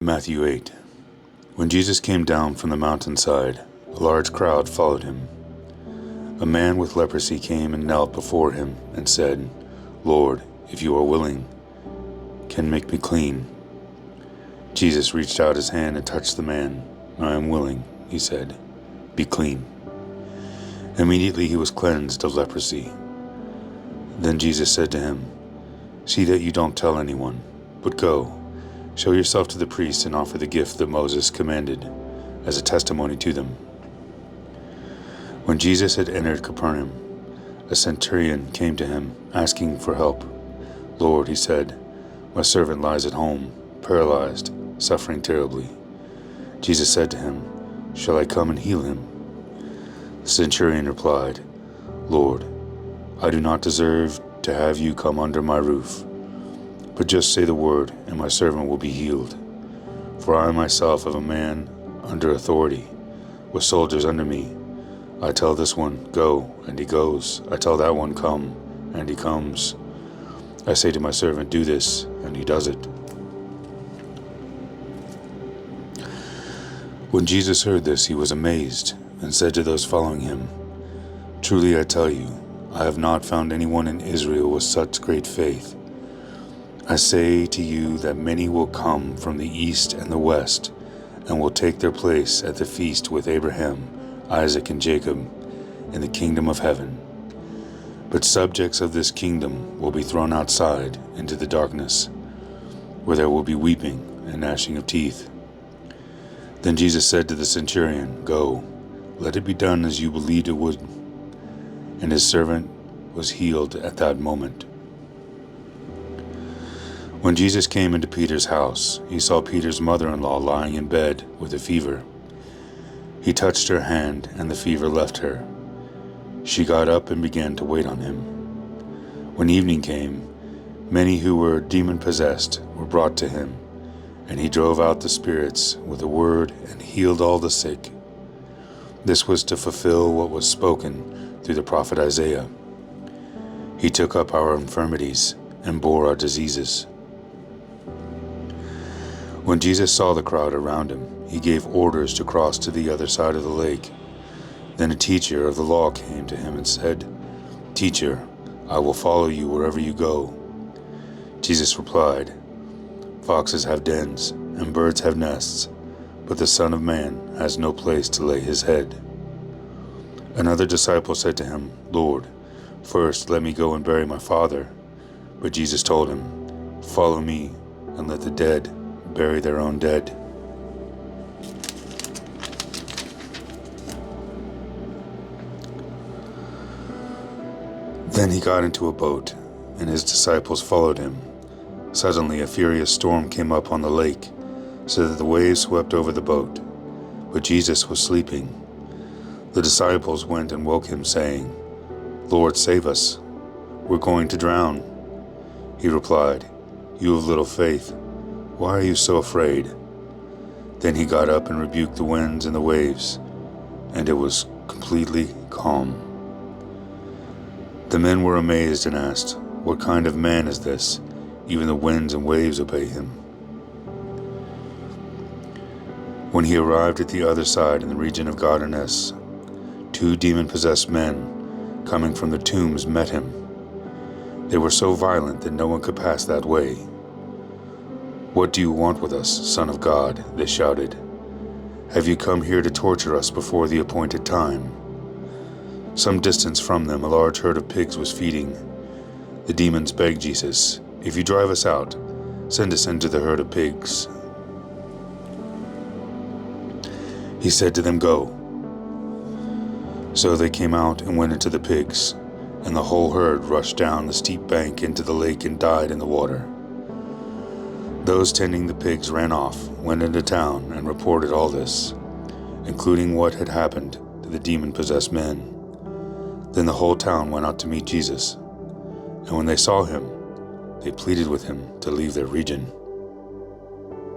Matthew 8. When Jesus came down from the mountainside, a large crowd followed him. A man with leprosy came and knelt before him and said, "Lord, if you are willing, can make me clean." Jesus reached out his hand and touched the man. "I am willing," he said. "Be clean." Immediately he was cleansed of leprosy. Then Jesus said to him, "See that you don't tell anyone, but go, show yourself to the priests and offer the gift that Moses commanded as a testimony to them." When Jesus had entered Capernaum, a centurion came to him, asking for help. "Lord," he said, "my servant lies at home, paralyzed, suffering terribly." Jesus said to him, "Shall I come and heal him?" The centurion replied, "Lord, I do not deserve to have you come under my roof, but just say the word, and my servant will be healed. For I myself am a man under authority, with soldiers under me. I tell this one, 'Go,' and he goes. I tell that one, 'Come,' and he comes. I say to my servant, 'Do this,' and he does it." When Jesus heard this, he was amazed, and said to those following him, "Truly I tell you, I have not found anyone in Israel with such great faith. I say to you that many will come from the east and the west, and will take their place at the feast with Abraham, Isaac, and Jacob in the kingdom of heaven. But subjects of this kingdom will be thrown outside into the darkness, where there will be weeping and gnashing of teeth." Then Jesus said to the centurion, "Go, let it be done as you believed it would." And his servant was healed at that moment. When Jesus came into Peter's house, he saw Peter's mother-in-law lying in bed with a fever. He touched her hand, and the fever left her. She got up and began to wait on him. When evening came, many who were demon-possessed were brought to him, and he drove out the spirits with a word and healed all the sick. This was to fulfill what was spoken through the prophet Isaiah. "He took up our infirmities and bore our diseases." When Jesus saw the crowd around him, he gave orders to cross to the other side of the lake. Then a teacher of the law came to him and said, "Teacher, I will follow you wherever you go." Jesus replied, "Foxes have dens, and birds have nests, but the Son of Man has no place to lay his head." Another disciple said to him, "Lord, first let me go and bury my father." But Jesus told him, "Follow me, and let the dead bury their own dead." Then he got into a boat, and his disciples followed him. Suddenly a furious storm came up on the lake, so that the waves swept over the boat. But Jesus was sleeping. The disciples went and woke him, saying, "Lord, save us. We're going to drown." He replied, "You of little faith, why are you so afraid?" Then he got up and rebuked the winds and the waves, and it was completely calm. The men were amazed and asked, "What kind of man is this? Even the winds and waves obey him." When he arrived at the other side in the region of Gadarenes, 2 demon-possessed men coming from the tombs met him. They were so violent that no one could pass that way. "What do you want with us, Son of God?" they shouted. "Have you come here to torture us before the appointed time?" Some distance from them, a large herd of pigs was feeding. The demons begged Jesus, "If you drive us out, send us into the herd of pigs." He said to them, "Go." So they came out and went into the pigs, and the whole herd rushed down the steep bank into the lake and died in the water. Those tending the pigs ran off, went into town, and reported all this, including what had happened to the demon-possessed men. Then the whole town went out to meet Jesus, and when they saw him, they pleaded with him to leave their region.